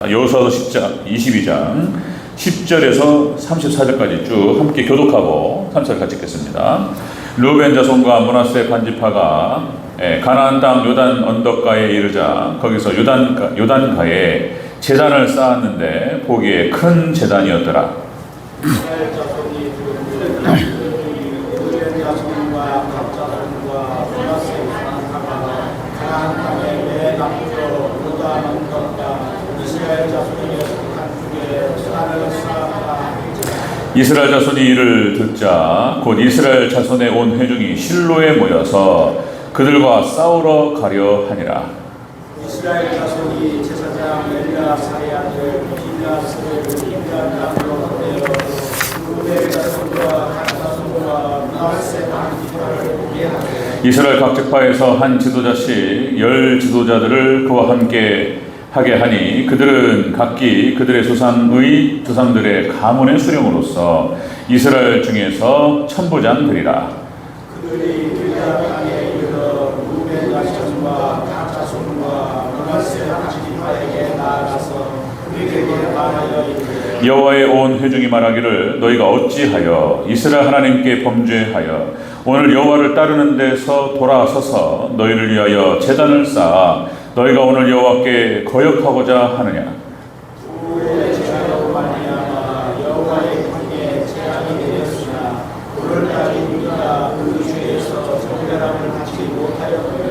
여호수아서 22장 10절에서 34절까지 쭉 함께 교독하고 3절 같이 읽겠습니다. 르우벤 자손과 므낫세 반지파가 가나안 땅 요단 언덕가에 이르자 거기서 요단가에 제단을 쌓았는데 보기에 큰 제단이었더라. 이스라엘 자손이 르우벤 자손과 갓 자손과 므낫세 반지파가 가나안 땅에 매 남쪽 요단 언덕가 이스라엘 자손이 속한 중에 제단을 쌓았다. 이스라엘 자손이 이를 듣자 곧 이스라엘 자손의 온 회중이 실로에 모여서 그들과 싸우러 가려 하니라. 이스라엘 자손이 제사장 엘리야사의 아들 빌라스를 인간으로 보내어 르우벤 자손과 갓 자손과 므낫세 반지파를 보게 하되 이스라엘 각 지파에서 한 지도자씩 10 지도자들을 그와 함께 하게 하니 그들은 각기 그들의 조상들의 가문의 수령으로서 이스라엘 중에서 천부장들이라. 그들이 길앗 땅에 이르러 르우벤 자손과 갓 자손과 므낫세 반지파에게 나아가서 그들에게 말하여 이르되 여호와의 온 회중이 말하기를 너희가 어찌하여 이스라엘 하나님께 범죄하여 오늘 여호와를 따르는 데서 돌아서서 너희를 위하여 제단을 쌓아 너희가 오늘 여호와께 거역하고자 하느냐. 후에 제하여 말미암아 여호와의 궁에 재앙이 내렸으나 오늘날이 우리가 그 죄에서 정결함을 받지 못하였으며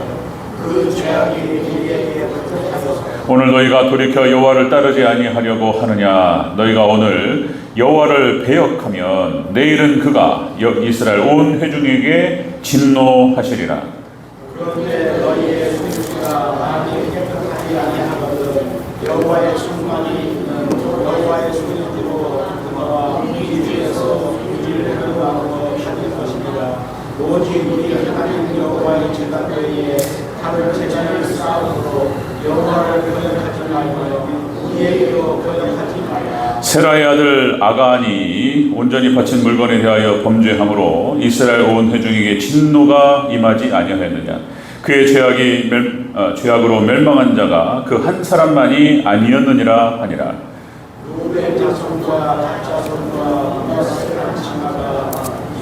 그 죄악이 우리에게 붙었하여서 오늘 너희가 돌이켜 여호와를 따르지 아니하려고 하느냐. 너희가 오늘 여호와를 배역하면 내일은 그가 이스라엘 온 회중에게 진노하시리라. 그런데 너희의 손수가 많이 깨끗하지 아니하거든 여호와의 손만이 있는 여호와의 손으로 너와 우리 중에서 우리를 해방하고 하는 것이니라. 오직 우리 하나님 여호와의 제단 외에 다른 제단을 쌓음으로 여호와를 거역하지 말며 우리에게도 거역하지 말라. 세라의 아들 아간이 온전히 바친 물건에 대하여 범죄함으로 이스라엘 온 회중에게 진노가 임하지 아니하였느냐. 그의 죄악으로 멸망한 자가 그 한 사람만이 아니었느니라 하니라. 르우벤 자손과 갓 자손과 므낫세 반지파가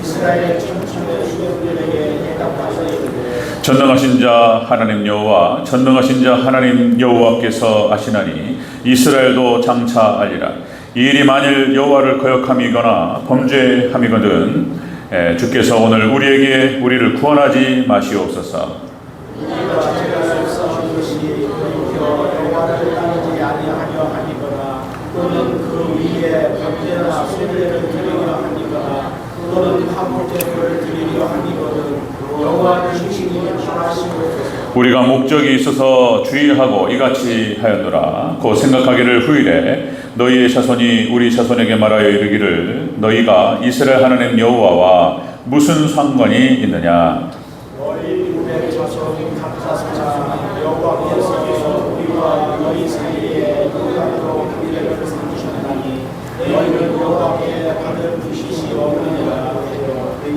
이스라엘 천천의 수령들에게 대답하여 이르되 전능하신 자 하나님 여호와 전능하신 자 하나님 여호와께서 아시나니 이스라엘도 장차 알리라. 이 일이 만일 여호와를 거역함이거나 범죄함이거든 주께서 오늘 우리를 구원하지 마시옵소서. 우리가 제단을 쌓은 것이 돌이켜 여호와를 따르지 아니하려 하니거나 또는 그 위에 번제나 순례를 드리려 하니거나 또는 화목제물을 드리려 하니거든 여호와는 신신이 하시옵소서. 우리가 목적이 있어서 주의하고 이같이 하였노라. 곧 생각하기를 후일에 너희의 자손이 우리 자손에게 말하여 이르기를 너희가 이스라엘 하나님 여호와와 무슨 상관이 있느냐. 너희 르우벤 자손 각 자손아 여호와께서 우리와 너희 사이에 요단으로 관계를 삼으셨나니 너희는 여호와께 받을 부시시 없느니라.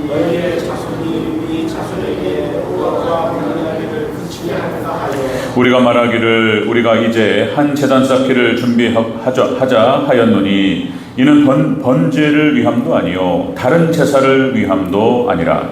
너희의 자손이 우리 자손에게 우화와 문화를 붙이게 할까 하여 우리가 말하기를 우리가 이제 한 제단 쌓기를 준비하자 하였노니 이는 번제를 위함도 아니요 다른 제사를 위함도 아니라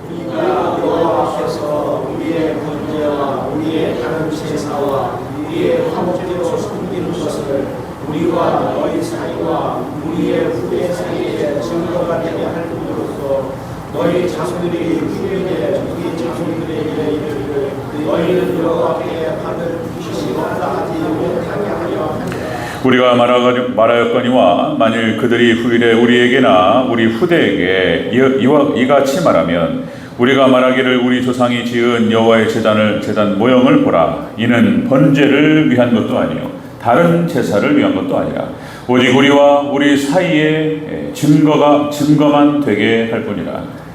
우리가 여호와 앞에서 우리의 번제와 우리의 다른 제사와 우리의 화목제로 섬기는 것을 우리와 너희 사이와 우리의 후대 사이에 증거가 되게 할 뿐으로써 너희 자손들이 후대에 우리 자손들에게 이르기를 너희는 여호와께 받을 부시시 없다 하지 못하게 하려 하니라. 우리가 말하였거니와 만일 그들이 후일에 우리에게나 우리 후대에게 이같이 말하면 우리가 말하기를 우리 조상이 지은 여호와의 제단 모형을 보라. 이는 번제를 위한 것도 아니요 다른 제사를 위한 것도 아니라 오직 우리와 우리 사이에 증거만 되게 할 뿐이라.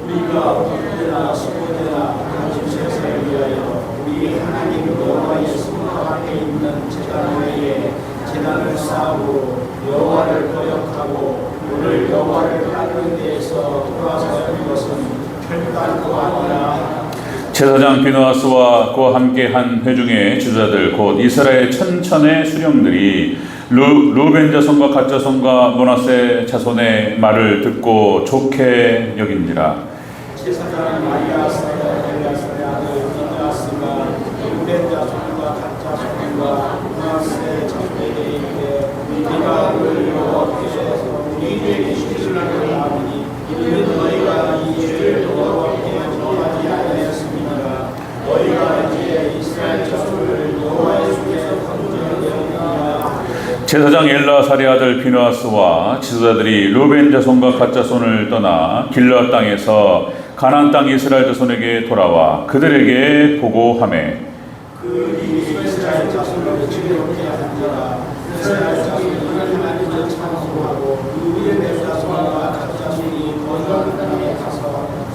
우리가 번제나 수고제나 다른 제사를 위하여 우리 하나님 여호와의 성막 앞에 있는 제단 외에 제단을 쌓고 여호와를 거역하고 오늘 여호와를 따르는 데에서 돌아서는 것은 결단도 아니라 제사장 비누아스와 그와 함께한 회중의 지도자들 곧 이스라엘 천천의 수령들이 루벤 자손과 갓 자손과 므낫세 자손의 말을 듣고 좋게 여긴지라. 제사장 마리아스가 엘리야스의 아들 비누아스가 루벤 자손과 갓 자손과 므낫세 자손에게 이르되 우리가 오늘 여호와께서 우리에게 주시는 것을 아노니 이는 너희가 이 죄를 여호와께 정하지 아니하였습니다. 너희가 이제 이스라엘 자손을 여호와의 손에서 건져내었느니라. 제사장 엘라사리 아들 비누아스와 지도자들이 루벤 자손과 갓 자손을 떠나 길르앗 땅에서 가나안 땅 이스라엘 자손에게 돌아와 그들에게 보고하매 그 이스라엘 자손을 지혜롭게 하는지라. 이스라엘 자손이 하나님을 찬송하고 루벤 자손과 갓 자손이 건너는 땅에 가서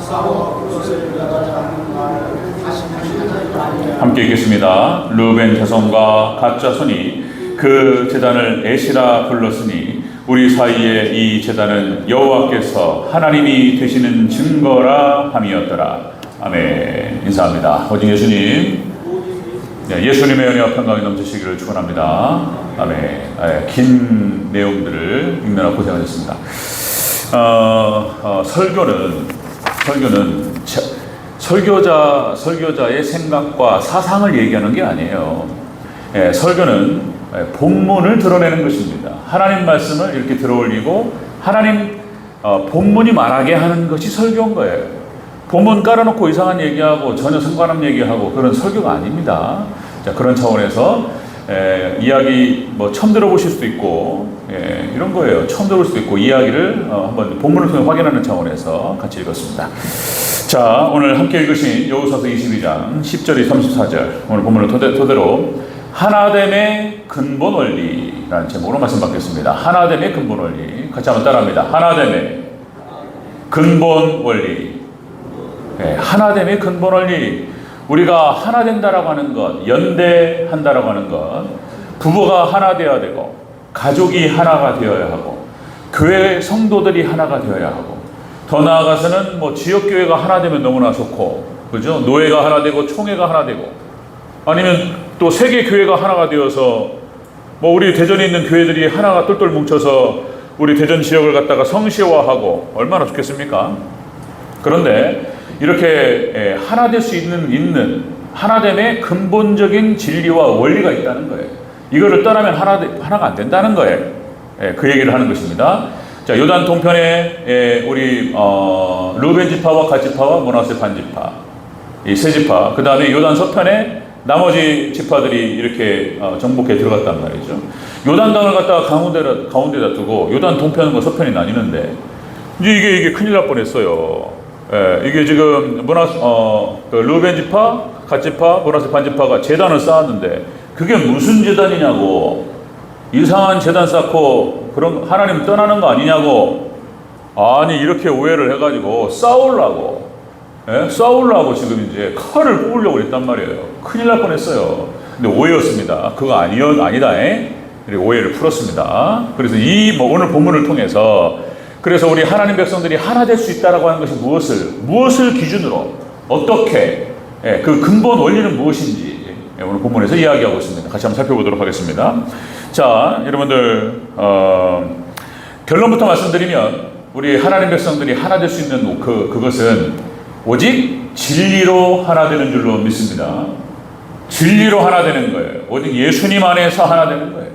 싸워 그것을 나가자 하는 말을 다시 하시는 아니라. 함께 읽겠습니다. 루벤 자손과 갓 자손이 그 제단을 에시라 불렀으니 우리 사이에 이 제단은 여호와께서 하나님이 되시는 증거라 함이었더라. 아멘. 인사합니다. 오직 예수님, 예수님의 은혜와 평강이 넘치시기를 축원합니다. 아멘. 긴 내용들을 읽느라 고생하셨습니다. 설교는 설교자의 생각과 사상을 얘기하는 게 아니에요. 설교는 본문을 드러내는 것입니다. 하나님 말씀을 이렇게 들어올리고 하나님 본문이 말하게 하는 것이 설교인 거예요. 본문 깔아놓고 이상한 얘기하고 전혀 상관없는 얘기하고 그런 설교가 아닙니다. 자, 그런 차원에서 이야기 처음 들어보실 수도 있고 이런 거예요. 처음 들어볼 수도 있고 이야기를 한번 본문을 통해 확인하는 차원에서 같이 읽었습니다. 자, 오늘 함께 읽으신 여호수아서 22장 10절에 34절 오늘 본문을 토대로 하나됨의 근본 원리라는 제목으로 말씀 받겠습니다. 하나됨의 근본 원리. 같이 한번 따라합니다. 하나됨의 근본 원리. 하나됨의 근본 원리. 우리가 하나 된다라고 하는 것, 연대한다라고 하는 것, 부부가 하나 되어야 되고, 가족이 하나가 되어야 하고, 교회 성도들이 하나가 되어야 하고, 더 나아가서는 지역교회가 하나 되면 너무나 좋고, 그죠? 노회가 하나 되고, 총회가 하나 되고, 아니면 또 세계 교회가 하나가 되어서 우리 대전에 있는 교회들이 하나가 똘똘 뭉쳐서 우리 대전 지역을 갖다가 성시화하고 얼마나 좋겠습니까? 그런데 이렇게 하나 될 수 있는 하나됨의 근본적인 진리와 원리가 있다는 거예요. 이거를 떠나면 하나가 안 된다는 거예요. 그 얘기를 하는 것입니다. 자, 요단 동편에 우리 루벤 지파와 갓 지파와 므낫세 반 지파 이 세 지파, 그 다음에 요단 서편에 나머지 지파들이 이렇게 정복해 들어갔단 말이죠. 요단강을 갖다가 가운데다 두고 요단 동편과 서편이 나뉘는데 이제 이게 큰일 날 뻔했어요. 이게 지금 루벤 지파, 갓 지파, 므낫세 반 지파가 제단을 쌓았는데 그게 무슨 제단이냐고, 이상한 제단 쌓고 그런 하나님 떠나는 거 아니냐고, 아니 이렇게 오해를 해가지고 싸우려고 지금 이제 칼을 뽑으려고 했단 말이에요. 큰일 날 뻔했어요. 근데 오해였습니다. 그거 아니다. 그리고 오해를 풀었습니다. 그래서 오늘 본문을 통해서 그래서 우리 하나님 백성들이 하나 될 수 있다라고 하는 것이 무엇을 기준으로 어떻게 그 근본 원리는 무엇인지 오늘 본문에서 이야기하고 있습니다. 같이 한번 살펴보도록 하겠습니다. 자, 여러분들 결론부터 말씀드리면 우리 하나님 백성들이 하나 될 수 있는 그것은 오직 진리로 하나 되는 줄로 믿습니다. 진리로 하나 되는 거예요. 오직 예수님 안에서 하나 되는 거예요.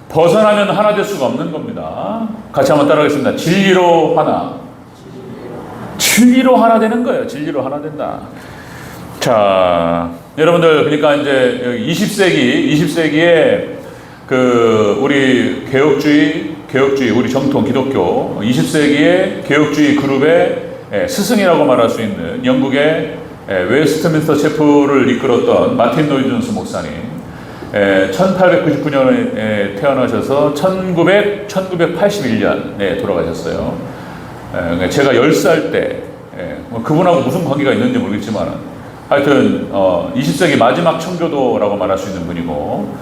벗어나면 하나 될 수가 없는 겁니다. 같이 한번 따라하겠습니다. 진리로 하나. 진리로 하나 되는 거예요. 진리로 하나 된다. 자, 여러분들, 그러니까 이제 20세기에 우리 개혁주의, 우리 정통 기독교 20세기의 개혁주의 그룹의 스승이라고 말할 수 있는 영국의 웨스트민스터 체프를 이끌었던 마틴 로이드 존스 목사님, 1899년에 태어나셔서 1981년에 돌아가셨어요. 제가 10살 때, 그분하고 무슨 관계가 있는지 모르겠지만 하여튼 20세기 마지막 청교도라고 말할 수 있는 분이고,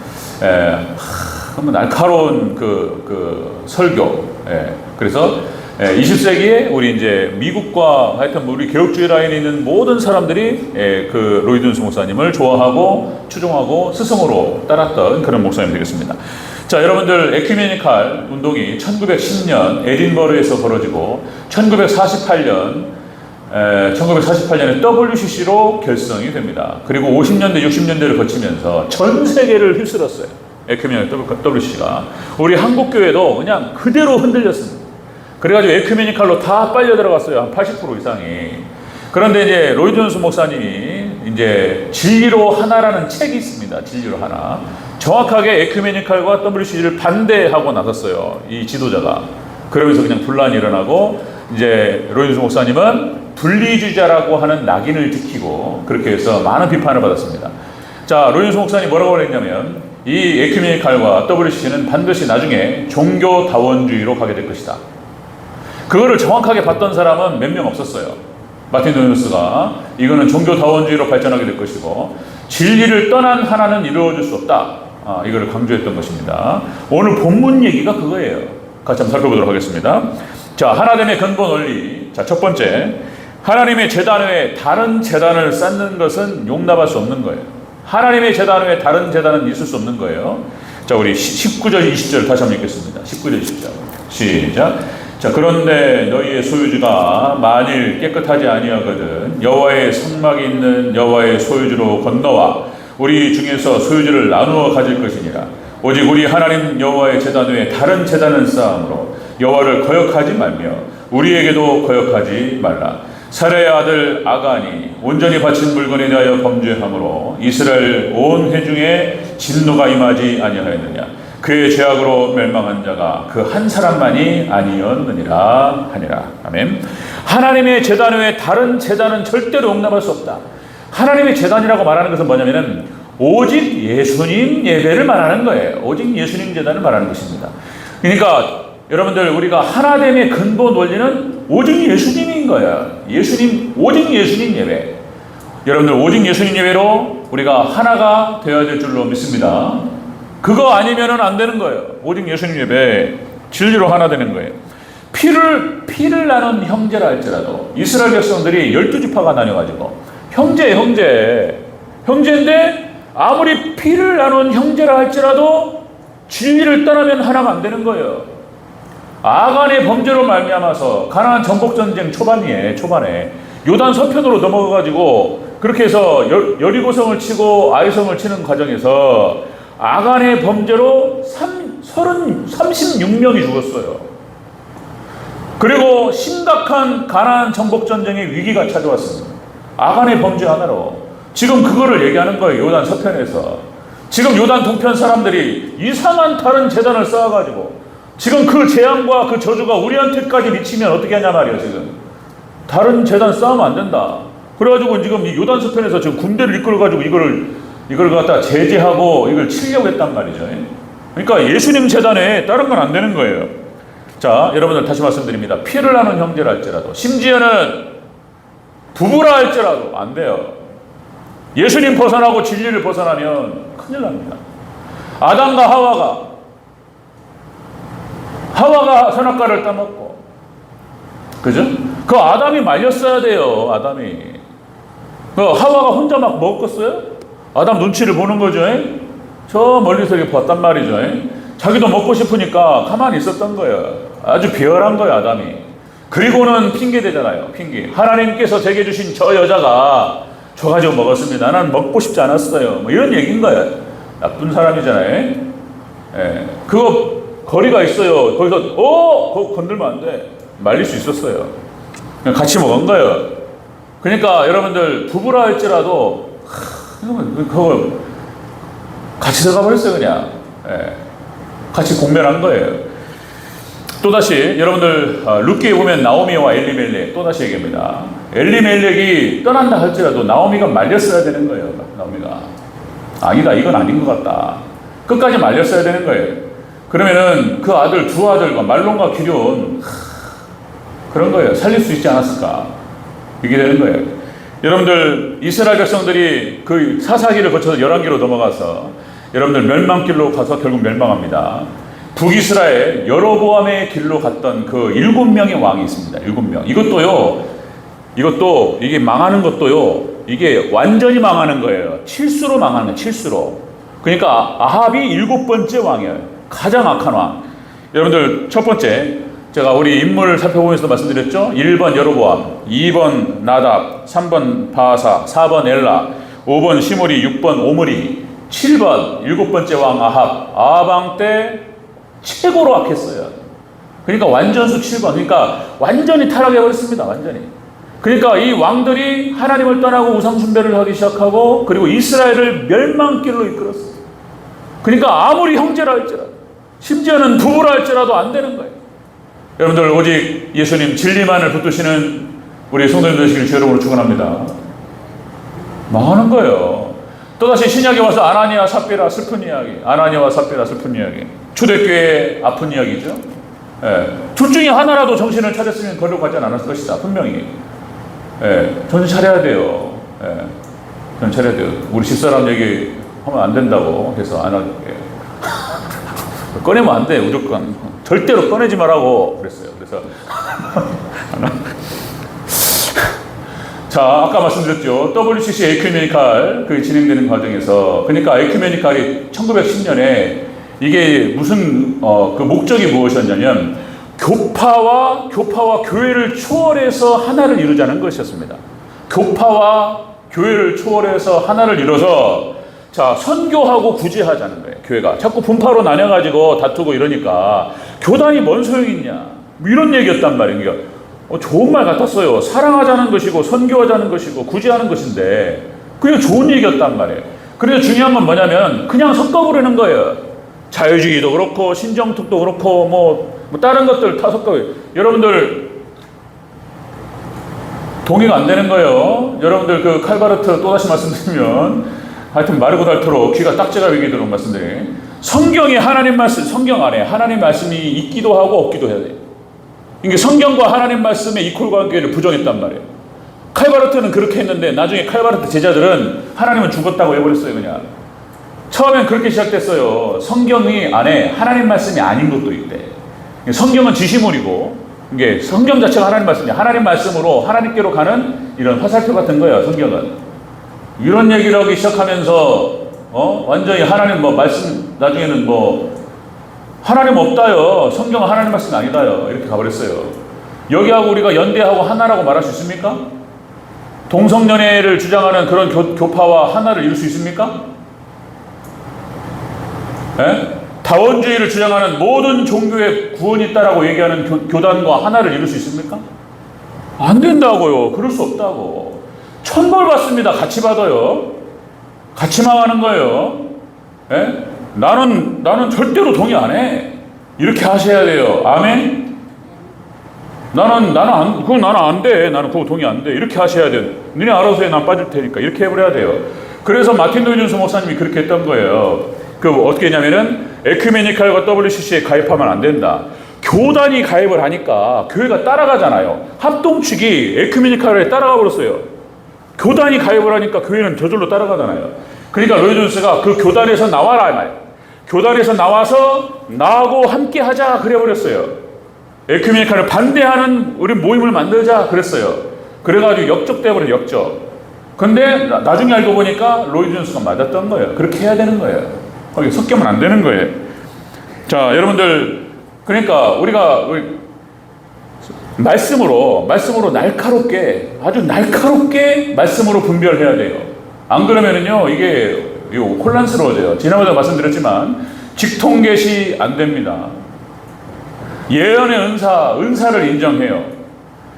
날카로운 그 설교, 그래서 20세기에 우리 이제 미국과 하여튼 우리 개혁주의 라인에 있는 모든 사람들이 그 로이드 목사님을 좋아하고 추종하고 스승으로 따랐던 그런 목사님이 되겠습니다. 자, 여러분들 에큐메니칼 운동이 1910년 에딘버러에서 벌어지고 1948년에 WCC로 결성이 됩니다. 그리고 50년대, 60년대를 거치면서 전 세계를 휩쓸었어요. 에큐메니칼 WCC가. 우리 한국교회도 그냥 그대로 흔들렸습니다. 그래가지고 에큐메니칼로 다 빨려 들어갔어요. 한 80% 이상이. 그런데 이제 로이드 존스 목사님이 이제 진리로 하나라는 책이 있습니다. 진리로 하나. 정확하게 에큐메니칼과 WCC를 반대하고 나섰어요. 이 지도자가. 그러면서 그냥 분란이 일어나고 이제 로이드 존스 목사님은 분리주의자라고 하는 낙인을 지키고 그렇게 해서 많은 비판을 받았습니다. 자, 로이드 존스 목사님이 뭐라고 그랬냐면 이 에큐메니칼과 WCC는 반드시 나중에 종교다원주의로 가게 될 것이다. 그거를 정확하게 봤던 사람은 몇 명 없었어요. 마틴 도니우스가 이거는 종교다원주의로 발전하게 될 것이고 진리를 떠난 하나는 이루어질 수 없다. 이거를 강조했던 것입니다. 오늘 본문 얘기가 그거예요. 같이 한번 살펴보도록 하겠습니다. 자, 하나됨의 근본 원리. 자, 첫 번째, 하나님의 제단 외에 다른 제단을 쌓는 것은 용납할 수 없는 거예요. 하나님의 제단 외에 다른 제단은 있을 수 없는 거예요. 자, 우리 19절 20절 다시 한번 읽겠습니다. 19절 20절 시작. 자, 그런데 너희의 소유주가 만일 깨끗하지 아니하거든 여호와의 성막이 있는 여호와의 소유주로 건너와 우리 중에서 소유주를 나누어 가질 것이니라. 오직 우리 하나님 여호와의 제단 외에 다른 제단을 쌓음으로 여호와를 거역하지 말며 우리에게도 거역하지 말라. 사레의 아들 아간이 온전히 바친 물건에 대하여 범죄함으로 이스라엘 온 회중에 진노가 임하지 아니하였느냐. 그의 죄악으로 멸망한 자가 그 한 사람만이 아니었느니라 하니라. 아멘. 하나님의 제단 외에 다른 제단은 절대로 용납할 수 없다. 하나님의 제단이라고 말하는 것은 뭐냐면은 오직 예수님 예배를 말하는 거예요. 오직 예수님 제단을 말하는 것입니다. 그러니까 여러분들 우리가 하나됨의 근본 원리는 오직 예수님인 거예요. 오직 예수님 예배. 여러분들 오직 예수님 예배로 우리가 하나가 되어야 될 줄로 믿습니다. 그거 아니면은 안 되는 거예요. 오직 예수님 예배, 진리로 하나 되는 거예요. 피를 나눈 형제라 할지라도 이스라엘 백성들이 12지파가 나뉘어가지고 형제인데 아무리 피를 나눈 형제라 할지라도 진리를 떠나면 하나가 안 되는 거예요. 아간의 범죄로 말미암아서 가나안 정복 전쟁 초반에 요단 서편으로 넘어가가지고 그렇게 해서 여리고성을 치고 아이성을 치는 과정에서 아간의 범죄로 36명이 죽었어요. 그리고 심각한 가나안 정복 전쟁의 위기가 찾아왔습니다. 아간의 범죄 하나로. 지금 그거를 얘기하는 거예요. 요단 서편에서. 지금 요단 동편 사람들이 이상한 다른 제단을 쌓아가지고 지금 그 재앙과 그 저주가 우리한테까지 미치면 어떻게 하냐 말이에요. 지금 다른 제단 쌓으면 안 된다. 그래가지고 지금 이 요단 서편에서 지금 군대를 이끌어가지고 이걸 갖다 제재하고 이걸 치려고 했단 말이죠. 그러니까 예수님 제단에 다른 건 안 되는 거예요. 자, 여러분들 다시 말씀드립니다. 피를 나눈 형제라 할지라도 심지어는 부부라 할지라도 안 돼요. 예수님 벗어나고 진리를 벗어나면 큰일 납니다. 아담과 하와가 선악과를 따먹고, 그죠? 그 아담이 말렸어야 돼요. 아담이. 그 하와가 혼자 막 먹었어요? 아담 눈치를 보는 거죠. 저 멀리서 이렇게 봤단 말이죠. 자기도 먹고 싶으니까 가만히 있었던 거예요. 아주 비열한 거예요, 아담이. 그리고는 핑계 대잖아요. 핑계. 하나님께서 제게 주신 저 여자가 저 가지고 먹었습니다. 나는 먹고 싶지 않았어요. 뭐 이런 얘기인 거예요. 나쁜 사람이잖아요. 그거 거리가 있어요. 거기서 그거 건들면 안 돼. 말릴 수 있었어요. 그냥 같이 먹은 거예요. 그러니까 여러분들 부부라 할지라도 그걸 같이 들어가 버렸어요. 그냥 같이 공멸한 거예요. 또다시 여러분들 룻기에 보면 나오미와 엘리멜렉 또다시 얘기합니다. 엘리멜렉이 떠난다 할지라도 나오미가 말렸어야 되는 거예요. 나오미가 아니다, 이건 아닌 것 같다. 끝까지 말렸어야 되는 거예요. 그러면은 그 아들 두 아들과 말론과 기럝 그런 거예요. 살릴 수 있지 않았을까, 이게 되는 거예요. 여러분들 이스라엘 백성들이 그 사사기를 거쳐서 열왕기로 넘어가서 여러분들 멸망길로 가서 결국 멸망합니다. 북이스라엘 여로보암의 길로 갔던 그 7명의 왕이 있습니다. 7명. 이것도 이게 망하는 것도요. 이게 완전히 망하는 거예요. 칠수로 망하는 거예요. 칠수로. 그러니까 아합이 7번째 왕이에요. 가장 악한 왕. 여러분들 첫 번째 제가 우리 인물을 살펴보면서 말씀드렸죠. 1번 여로보암, 2번 나답, 3번 바하사, 4번 엘라, 5번 시므리, 6번 오므리, 7번 7번째 왕 아합. 아합 왕 때 최고로 악했어요. 그러니까 완전수 7번. 그러니까 완전히 타락해버렸습니다. 완전히. 그러니까 이 왕들이 하나님을 떠나고 우상숭배를 하기 시작하고 그리고 이스라엘을 멸망길로 이끌었어요. 그러니까 아무리 형제라 할지라도 심지어는 부부라 할지라도 안 되는 거예요. 여러분들 오직 예수님 진리만을 붙드시는 우리 성도님들 되시길 주 여러분으로 축원합니다. 망하는 거예요. 또다시 신약에 와서 아나니아 삽비라 슬픈 이야기. 아나니아와 삽비라 슬픈 이야기. 초대교회의 아픈 이야기죠. 예. 둘 중에 하나라도 정신을 차렸으면 거룩 가지 않았을 것이다. 분명히. 예. 정신 차려야 돼요. 예. 정신 차려야 돼요. 우리 집사람 얘기 하면 안 된다고 해서 안 할게요. 꺼내면 안 돼. 무조건. 절대로 꺼내지 말라고 그랬어요. 그래서 자, 아까 말씀드렸죠. WCC 에큐메니칼 그 진행되는 과정에서 그러니까 에큐메니칼이 1910년에 이게 무슨 그 목적이 무엇이었냐면 교파와 교회를 초월해서 하나를 이루자는 것이었습니다. 교파와 교회를 초월해서 하나를 이뤄서 자, 선교하고 구제하자는 거예요. 교회가 자꾸 분파로 나뉘어가지고 다투고 이러니까 교단이 뭔 소용이 있냐 뭐 이런 얘기였단 말이에요. 좋은 말 같았어요. 사랑하자는 것이고 선교하자는 것이고 구제하는 것인데 그게 좋은 얘기였단 말이에요. 그래서 중요한 건 뭐냐면 그냥 섞어버리는 거예요. 자유주의도 그렇고 신정특도 그렇고 뭐 다른 것들 다 섞어. 여러분들 동의가 안 되는 거예요. 여러분들 그 칼바르트 또다시 말씀드리면 하여튼 마르고 닳도록 귀가 딱지가 베기도록 말씀드려요. 성경에 하나님 말씀, 성경 안에 하나님 말씀이 있기도 하고 없기도 해야 돼요. 이게 성경과 하나님 말씀의 이퀄 관계를 부정했단 말이에요. 칼바르트는 그렇게 했는데 나중에 칼바르트 제자들은 하나님은 죽었다고 해버렸어요. 그냥 처음엔 그렇게 시작됐어요. 성경이 안에 하나님 말씀이 아닌 것도 있대. 성경은 지시물이고 이게 성경 자체가 하나님 말씀이야. 하나님 말씀으로 하나님께로 가는 이런 화살표 같은 거예요. 성경은 이런 얘기를 하기 시작하면서 완전히 하나님 뭐 말씀 나중에는 뭐 하나님 없다요. 성경은 하나님 말씀이 아니다요. 이렇게 가버렸어요. 여기하고 우리가 연대하고 하나라고 말할 수 있습니까? 동성연애를 주장하는 그런 교파와 하나를 이룰 수 있습니까? 예? 다원주의를 주장하는 모든 종교의 구원이 있다라고 얘기하는 교단과 하나를 이룰 수 있습니까? 안 된다고요. 그럴 수 없다고. 천벌 받습니다. 같이 받아요. 같이 망하는 거예요. 예? 나는 절대로 동의 안 해. 이렇게 하셔야 돼요. 아멘? 나는 안 돼. 나는 그거 동의 안 돼. 이렇게 하셔야 돼요. 너네 알아서 해. 난 빠질 테니까. 이렇게 해버려야 돼요. 그래서 마틴 로이 존스 목사님이 그렇게 했던 거예요. 어떻게 했냐면은, 에큐메니칼과 WCC에 가입하면 안 된다. 교단이 가입을 하니까 교회가 따라가잖아요. 합동측이 에큐메니칼에 따라가 버렸어요. 교단이 가입을 하니까 교회는 저절로 따라가잖아요. 그러니까 로이 존스가 그 교단에서 나와라 말이에요. 교단에서 나와서 나하고 함께 하자 그래버렸어요. 에큐메니칼을 반대하는 우리 모임을 만들자 그랬어요. 그래가지고 역적돼버려 역적. 근데 나중에 알고 보니까 로이 존스가 맞았던 거예요. 그렇게 해야 되는 거예요. 거기 섞이면 안 되는 거예요. 자, 여러분들 그러니까 우리가 말씀으로 날카롭게 아주 날카롭게 말씀으로 분별해야 돼요. 안 그러면은요 이게 혼란스러워져요. 지난번에 말씀드렸지만 직통계시 안 됩니다. 예언의 은사를 인정해요.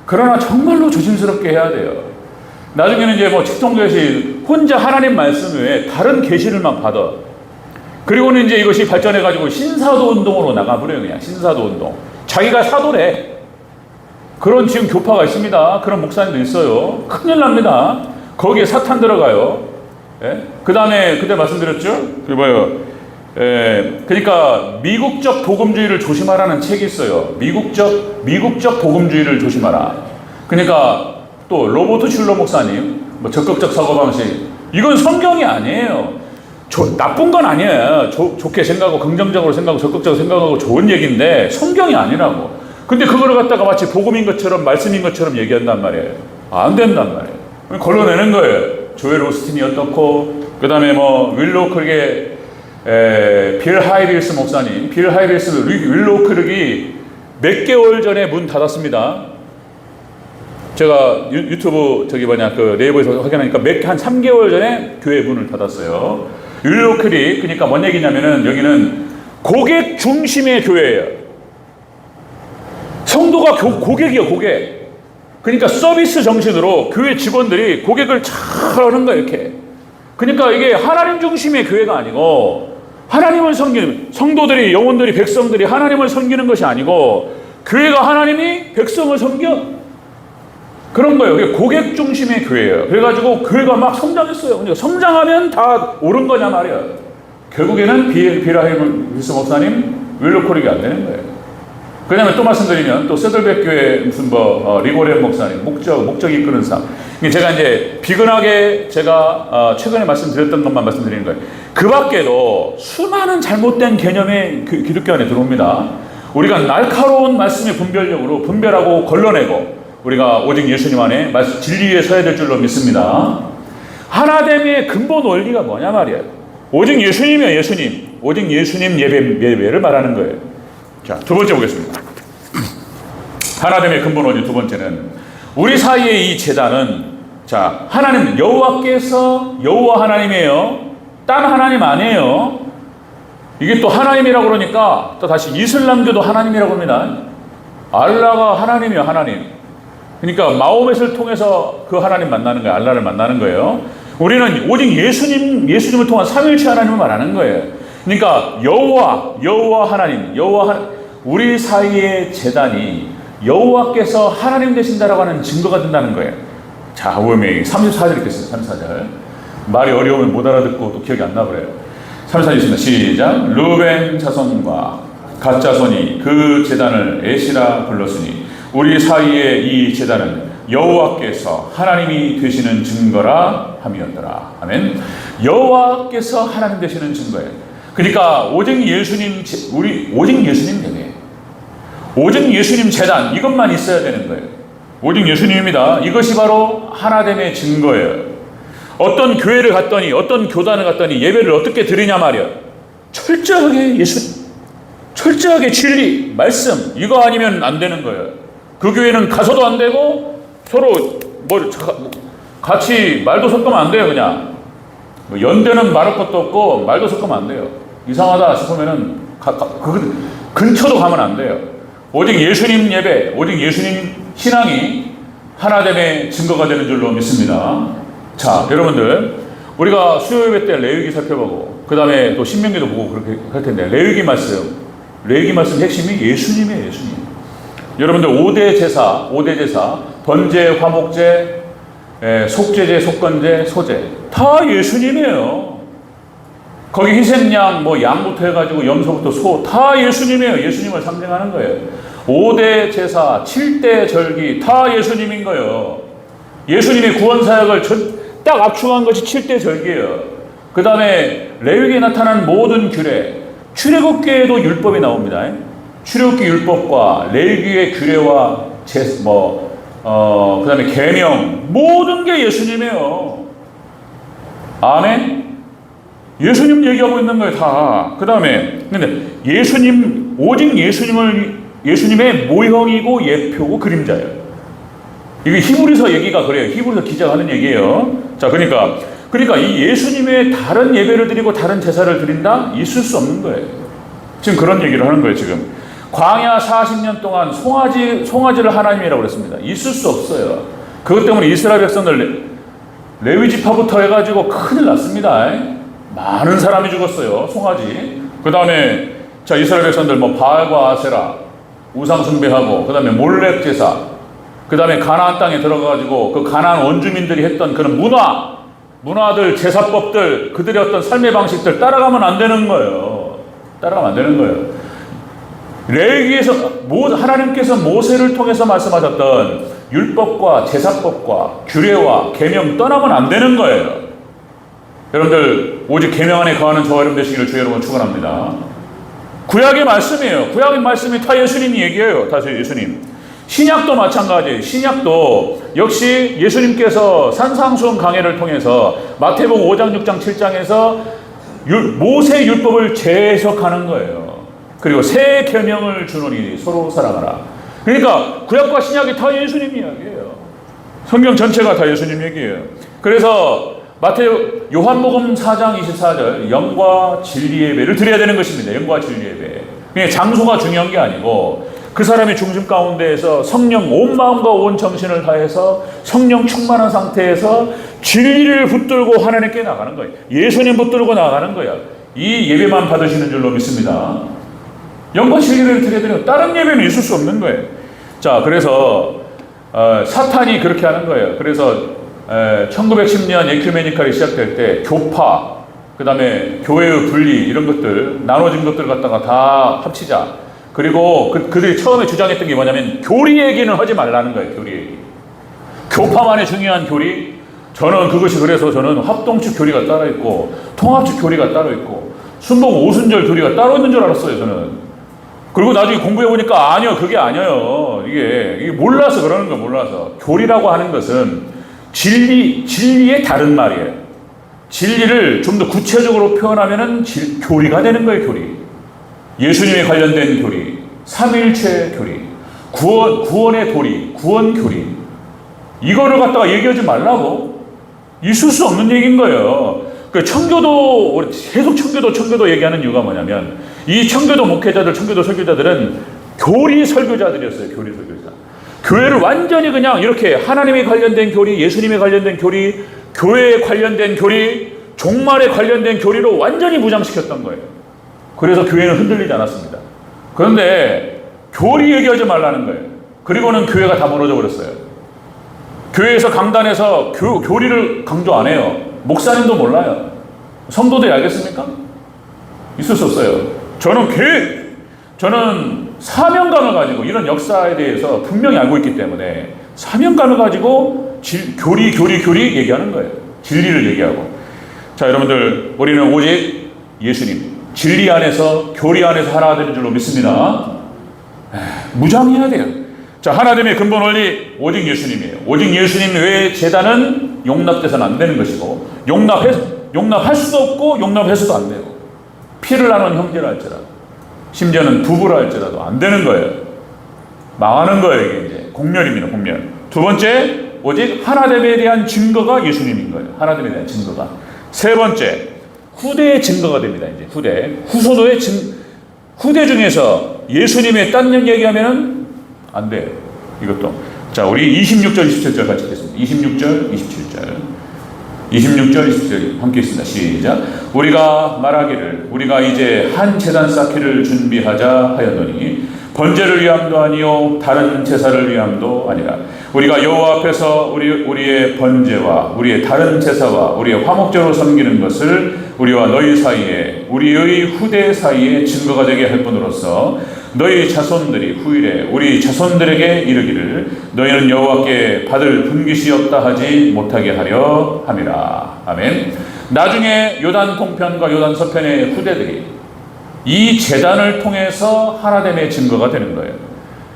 그러나 정말로 조심스럽게 해야 돼요. 나중에는 이제 뭐 직통계시 혼자 하나님 말씀 외에 다른 계시를 막 받아. 그리고는 이제 이것이 발전해가지고 신사도 운동으로 나가버려요. 그냥 신사도 운동. 자기가 사도래. 그런 지금 교파가 있습니다. 그런 목사님도 있어요. 큰일 납니다. 거기에 사탄 들어가요. 예? 그 다음에 그때 말씀드렸죠. 그러니까 미국적 복음주의를 조심하라는 책이 있어요. 미국적 복음주의를 조심하라. 그러니까 또 로버트 슐러 목사님, 뭐 적극적 사고 방식, 이건 성경이 아니에요. 나쁜 건 아니에요. 좋게 생각하고 긍정적으로 생각하고 적극적으로 생각하고 좋은 얘기인데 성경이 아니라고. 근데 그거를 갖다가 마치 복음인 것처럼 말씀인 것처럼 얘기한단 말이에요. 안 된단 말이에요. 걸러내는 거예요. 조엘 오스틴이 어떻고, 그 다음에 뭐 윌로우 크릭의 빌 하이빌스 목사님, 윌로우 크릭이 몇 개월 전에 문 닫았습니다. 제가 유튜브 그 네이버에서 확인하니까 한 3개월 전에 교회 문을 닫았어요. 윌로우 크릭, 그러니까 뭔 얘기냐면은 여기는 고객 중심의 교회예요. 성도가 고객이요, 고객. 그러니까 서비스 정신으로 교회 직원들이 고객을 잘하는 거예요, 이렇게. 그러니까 이게 하나님 중심의 교회가 아니고 하나님을 섬기는, 성도들이, 영혼들이, 백성들이 하나님을 섬기는 것이 아니고 교회가 하나님이 백성을 섬겨. 그런 거예요. 이게 고객 중심의 교회예요. 그래가지고 교회가 막 성장했어요. 그러니까 성장하면 다 옳은 거냐 말이야. 결국에는 비라히스 목사님 윌로우 크릭이 안 되는 거예요. 그 다음에 또 말씀드리면 또 세들백 교회 무슨 리고렌 목사님 목적이 이끄는 삶. 제가 이제 비근하게 제가 최근에 말씀드렸던 것만 말씀드리는 거예요. 그 밖에도 수많은 잘못된 개념의 기독교 안에 들어옵니다. 우리가 날카로운 말씀의 분별력으로 분별하고 걸러내고 우리가 오직 예수님 안에 진리에 서야 될 줄로 믿습니다. 하나됨의 근본 원리가 뭐냐 말이에요. 오직 예수님이에요. 예수님. 오직 예수님 예배를 말하는 거예요. 자, 두 번째 보겠습니다. 하나됨의 근본 원리 두 번째는 우리 사이의 이 제단은, 자, 하나님 여호와께서 여호와 하나님이에요. 딴 하나님 아니에요. 이게 또 하나님이라고 그러니까 또 다시 이슬람교도 하나님이라고 합니다. 알라가 하나님이요, 하나님. 그러니까 마호멧을 통해서 그 하나님 만나는 거예요. 알라를 만나는 거예요. 우리는 오직 예수님을 통한 삼위일체 하나님을 말하는 거예요. 그러니까 여호와 하나님, 우리 사이의 제단이 여호와께서 하나님 되신다라고 하는 증거가 된다는 거예요. 자, 오메 34절 읽겠습니다. 34절. 말이 어려우면 못 알아듣고 또 기억이 안 나버려요. 34절 있습니다. 시작. 르벤 자손과 갓 자손이 그 제단을 에시라 불렀으니 우리 사이의 이 제단은 여호와께서 하나님이 되시는 증거라 함이었더라. 아멘. 여호와께서 하나님 되시는 증거예요. 그러니까 오직 예수님 예배, 오직 예수님 제단, 이것만 있어야 되는 거예요. 오직 예수님입니다. 이것이 바로 하나됨의 증거예요. 어떤 교회를 갔더니, 어떤 교단을 갔더니 예배를 어떻게 드리냐 말이야. 철저하게 예수님, 철저하게 진리, 말씀, 이거 아니면 안 되는 거예요. 그 교회는 가서도 안 되고 서로 같이 말도 섞으면 안 돼요. 그냥 연대는 말할 것도 없고 말도 섞으면 안 돼요. 이상하다 싶으면은 그 근처도 가면 안 돼요. 오직 예수님 예배, 오직 예수님 신앙이 하나됨의 증거가 되는 줄로 믿습니다. 자, 여러분들, 우리가 수요 예배 때 레위기 살펴보고 그 다음에 또 신명기도 보고 그렇게 할 텐데, 레위기 말씀 핵심이 예수님이에요. 예수님. 여러분들 5대 제사, 번제, 화목제, 속죄제, 속건제, 소제, 다 예수님이에요. 거기 희생양, 양부터 해가지고 염소부터 소, 다 예수님이에요. 예수님을 상징하는 거예요. 5대 제사, 7대 절기, 다 예수님인 거예요. 예수님의 구원사역을 딱 압축한 것이 7대 절기예요. 그 다음에 레위기에 나타난 모든 규례, 출애굽기에도 율법이 나옵니다. 출애굽기 율법과 레위기의 규례와 그 다음에 계명, 모든 게 예수님이에요. 아멘. 예수님 얘기하고 있는 거예요, 다. 그 다음에 근데 오직 예수님의 모형이고 예표고 그림자예요. 이게 히브리서 얘기가 그래요. 히브리서 기자가 하는 얘기예요. 자, 그러니까 이 예수님의 다른 예배를 드리고 다른 제사를 드린다? 있을 수 없는 거예요. 지금 그런 얘기를 하는 거예요, 지금. 광야 40년 동안 송아지를 하나님이라고 그랬습니다. 있을 수 없어요. 그것 때문에 이스라엘 백성들 레위 지파부터 해가지고 큰일 났습니다. 많은 사람이 죽었어요. 송아지. 그 다음에 이스라엘 백성들 바알과 아세라 우상 숭배하고, 그 다음에 몰렉 제사, 그 다음에 가나안 땅에 들어가가지고 그 가나안 원주민들이 했던 그런 문화들, 제사법들, 그들의 어떤 삶의 방식들 따라가면 안 되는 거예요. 레위기에서 하나님께서 모세를 통해서 말씀하셨던 율법과 제사법과 규례와 계명 떠나면 안 되는 거예요. 여러분들, 오직 계명 안에 거하는 저와 여러분 되시기를 주 여러분 축원합니다. 구약의 말씀이에요. 구약의 말씀이 다 예수님이 얘기해요. 다 예수님. 신약도 마찬가지예요. 신약도 역시 예수님께서 산상수훈 강해를 통해서 마태복음 5장, 6장, 7장에서 모세 율법을 재해석하는 거예요. 그리고 새 계명을 주노니 서로 사랑하라. 그러니까 구약과 신약이 다 예수님 이야기예요. 성경 전체가 다 예수님 얘기예요. 그래서 요한복음 4장 24절 영과 진리 예배를 드려야 되는 것입니다. 영과 진리 예배. 그냥 장소가 중요한 게 아니고 그 사람의 중심 가운데에서 성령 온 마음과 온 정신을 다해서 성령 충만한 상태에서 진리를 붙들고 하나님께 나가는 거예요. 예수님 붙들고 나가는 거야. 이 예배만 받으시는 줄로 믿습니다. 영과 진리를 드려야 되는 다른 예배는 있을 수 없는 거예요. 자, 그래서 사탄이 그렇게 하는 거예요. 그래서 1910년 에큐메니칼이 시작될 때 교파, 그 다음에 교회의 분리 이런 것들 나눠진 것들 갖다가 다 합치자. 그리고 그들이 처음에 주장했던 게 뭐냐면 교리 얘기는 하지 말라는 거예요. 교리 얘기. 교파만의 중요한 교리. 저는 그것이 그래서 저는 합동측 교리가 따로 있고 통합측 교리가 따로 있고 순복 오순절 교리가 따로 있는 줄 알았어요. 저는. 그리고 나중에 공부해 보니까 아니요, 그게 아니에요. 이게 몰라서 그러는 거예요. 몰라서. 교리라고 하는 것은 진리의 다른 말이에요. 진리를 좀 더 구체적으로 표현하면은 교리가 되는 거예요. 교리. 예수님에 관련된 교리, 삼위일체 교리, 구원의 도리, 구원 교리. 이거를 갖다가 얘기하지 말라고? 있을 수 없는 얘기인 거예요. 그 청교도, 계속 청교도 얘기하는 이유가 뭐냐면, 이 청교도 목회자들, 청교도 설교자들은 교리 설교자들이었어요. 교리 설교자. 교회를 완전히 그냥 이렇게 하나님에 관련된 교리, 예수님에 관련된 교리, 교회에 관련된 교리, 종말에 관련된 교리로 완전히 무장시켰던 거예요. 그래서 교회는 흔들리지 않았습니다. 그런데 교리 얘기하지 말라는 거예요. 그리고는 교회가 다 무너져 버렸어요. 교회에서 강단에서 교리를 강조 안 해요. 목사님도 몰라요. 성도들이 알겠습니까? 있을 수 없어요. 저는 사명감을 가지고 이런 역사에 대해서 분명히 알고 있기 때문에 사명감을 가지고 교리 얘기하는 거예요. 진리를 얘기하고. 자, 여러분들, 우리는 오직 예수님, 진리 안에서, 교리 안에서 하나 되는 줄로 믿습니다. 무장해야 돼요. 자, 하나됨의 근본 원리, 오직 예수님이에요. 오직 예수님 외에 제단은 용납돼서는 안 되는 것이고, 용납할 수도 없고, 용납해서도 안 돼요. 피를 나눈 형제라 할지라도, 심지어는 부부라 할지라도 안 되는 거예요. 망하는 거예요, 이게 이제. 공멸입니다, 공멸. 두 번째, 오직 하나됨에 대한 증거가 예수님인 거예요. 하나됨에 대한 증거가. 세 번째, 후대의 증거가 됩니다. 이제 후소도의 후대 중에서 예수님의 딴 얘기하면은 안 돼요. 이것도. 자, 우리 26절, 27절 같이 읽겠습니다. 26절, 27절. 26절, 27절 함께 있습니다. 시작. 우리가 말하기를 우리가 이제 한 제단 쌓기를 준비하자 하였노니 번제를 위함도 아니요 다른 제사를 위함도 아니라 우리가 여호와 앞에서 우리의 번제와 우리의 다른 제사와 우리의 화목제로 섬기는 것을 우리와 너희 사이에 우리의 후대 사이에 증거가 되게 할 뿐으로써 너희 자손들이 후일에 우리 자손들에게 이르기를 너희는 여호와께 받을 분깃이 없다 하지 못하게 하려 함이라. 아멘. 나중에 요단 동편과 요단 서편의 후대들이 이 제단을 통해서 하나됨의 증거가 되는 거예요.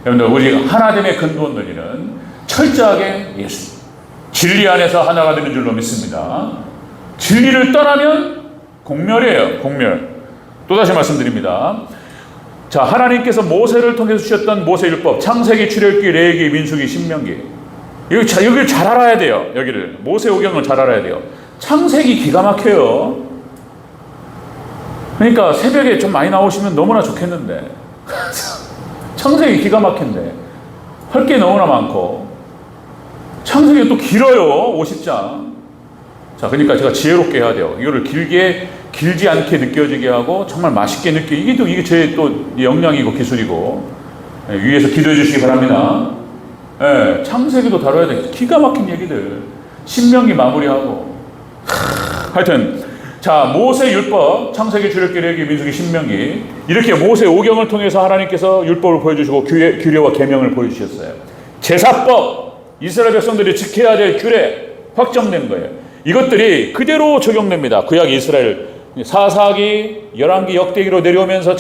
여러분들, 우리 하나됨의 근본 논리는 철저하게 예수, 진리 안에서 하나가 되는 줄로 믿습니다. 진리를 떠나면 공멸이에요. 공멸. 또다시 말씀드립니다. 자, 하나님께서 모세를 통해서 주셨던 모세율법, 창세기, 출애굽기, 레위기, 민수기, 신명기. 여기를 잘 알아야 돼요. 여기를. 모세오경을 잘 알아야 돼요. 창세기 기가 막혀요. 그러니까 새벽에 좀 많이 나오시면 너무나 좋겠는데 창세기 기가 막힌데 할 게 너무나 많고 창세기 또 길어요. 50장. 자, 그러니까 제가 지혜롭게 해야 돼요. 이거를 길지 않게 느껴지게 하고 정말 맛있게 이게 제 또 역량이고 기술이고, 위에서 기도해 주시기 바랍니다. 창세기도 다뤄야 돼. 기가 막힌 얘기들. 신명기 마무리하고. 하여튼 자, 모세 율법, 창세기, 출애굽기, 레위기, 민수기, 신명기, 이렇게 모세 오경을 통해서 하나님께서 율법을 보여주시고 규례와 계명을 보여주셨어요. 제사법, 이스라엘 백성들이 지켜야 될 규례 확정된 거예요. 이것들이 그대로 적용됩니다. 구약 이스라엘 사사기, 열왕기, 역대기로 내려오면서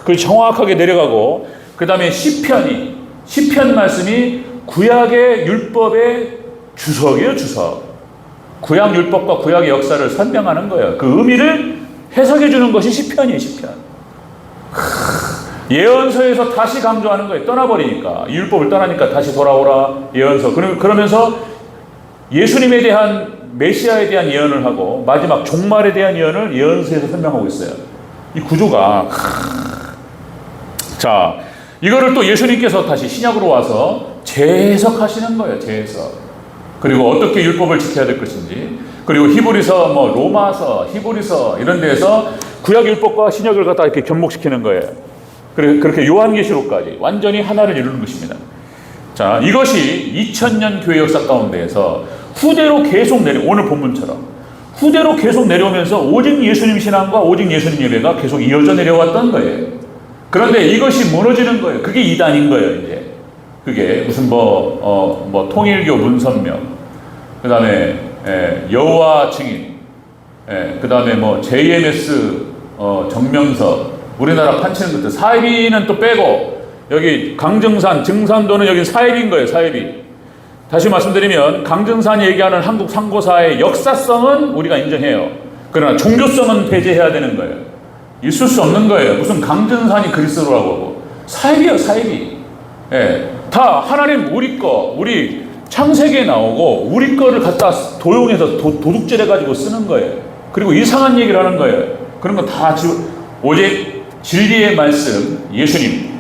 그 정확하게 내려가고, 그 다음에 시편 말씀이 구약의 율법의 주석이에요, 주석. 구약 율법과 구약의 역사를 설명하는 거예요. 그 의미를 해석해 주는 것이 시편이에요, 시편. 예언서에서 다시 강조하는 거예요. 떠나버리니까, 율법을 떠나니까 다시 돌아오라, 예언서. 그러면서 예수님에 대한, 메시아에 대한 예언을 하고 마지막 종말에 대한 예언을 예언서에서 설명하고 있어요. 이 구조가, 자, 이거를 또 예수님께서 다시 신약으로 와서 재해석하시는 거예요, 재해석. 그리고 어떻게 율법을 지켜야 될 것인지, 그리고 히브리서, 로마서, 히브리서 이런 데에서 구약 율법과 신약을 갖다 이렇게 접목시키는 거예요. 그렇게 요한계시록까지 완전히 하나를 이루는 것입니다. 자, 이것이 2000년 교회 역사 가운데에서 후대로 계속 오늘 본문처럼 후대로 계속 내려오면서 오직 예수님 신앙과 오직 예수님 예배가 계속 이어져 내려왔던 거예요. 그런데 이것이 무너지는 거예요. 그게 이단인 거예요, 이제. 그게 무슨 통일교 문선명, 그 다음에 여호와 증인, 그 다음에 JMS 정명서, 우리나라 판치는 것들, 사이비는 또 빼고, 여기 강정산, 증산도는 여기 사이비인 거예요, 사이비. 다시 말씀드리면, 강정산이 얘기하는 한국 상고사의 역사성은 우리가 인정해요. 그러나 종교성은 배제해야 되는 거예요. 있을 수 없는 거예요. 무슨 강정산이 그리스도라고 하고. 사이비요, 사이비. 다 하나님 우리 거, 우리 창세기에 나오고, 우리 거를 갖다 도용해서 도둑질해가지고 쓰는 거예요. 그리고 이상한 얘기를 하는 거예요. 그런 건 다 오직 진리의 말씀, 예수님,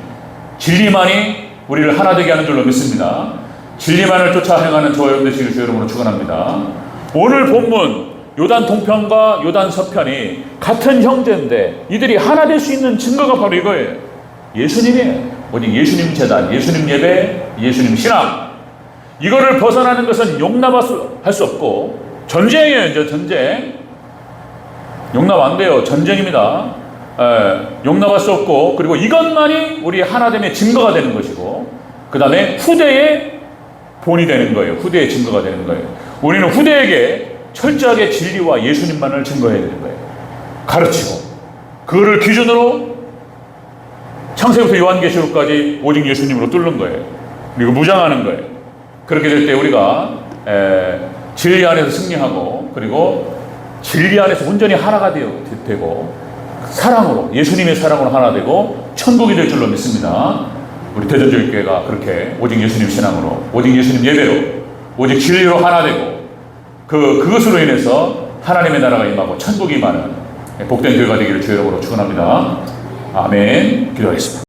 진리만이 우리를 하나 되게 하는 줄로 믿습니다. 진리만을 쫓아 행하는 저와 여러분 되시길 주 여러분으로 축원합니다. 오늘 본문 요단 동편과 요단 서편이 같은 형제인데 이들이 하나 될 수 있는 증거가 바로 이거예요. 예수님이에요. 오직 예수님 제단, 예수님 예배, 예수님 신앙. 이거를 벗어나는 것은 용납할 수 없고, 전쟁이에요, 이제 전쟁. 용납 안 돼요. 전쟁입니다. 용납할 수 없고, 그리고 이것만이 우리 하나됨의 증거가 되는 것이고, 그 다음에 후대의 본이 되는 거예요. 후대의 증거가 되는 거예요. 우리는 후대에게 철저하게 진리와 예수님만을 증거해야 되는 거예요. 가르치고, 그거를 기준으로 창세부터 요한계시록까지 오직 예수님으로 뚫는 거예요. 그리고 무장하는 거예요. 그렇게 될 때 우리가 진리 안에서 승리하고, 그리고 진리 안에서 온전히 하나가 되고, 사랑으로, 예수님의 사랑으로 하나 되고 천국이 될 줄로 믿습니다. 우리 대전주일교회가 그렇게 오직 예수님 신앙으로, 오직 예수님 예배로, 오직 진리로 하나 되고, 그것으로 인해서 하나님의 나라가 임하고 천국이 임하는 복된 교회가 되기를 주 여러분으로 축원합니다. 아멘. 기도하겠습니다.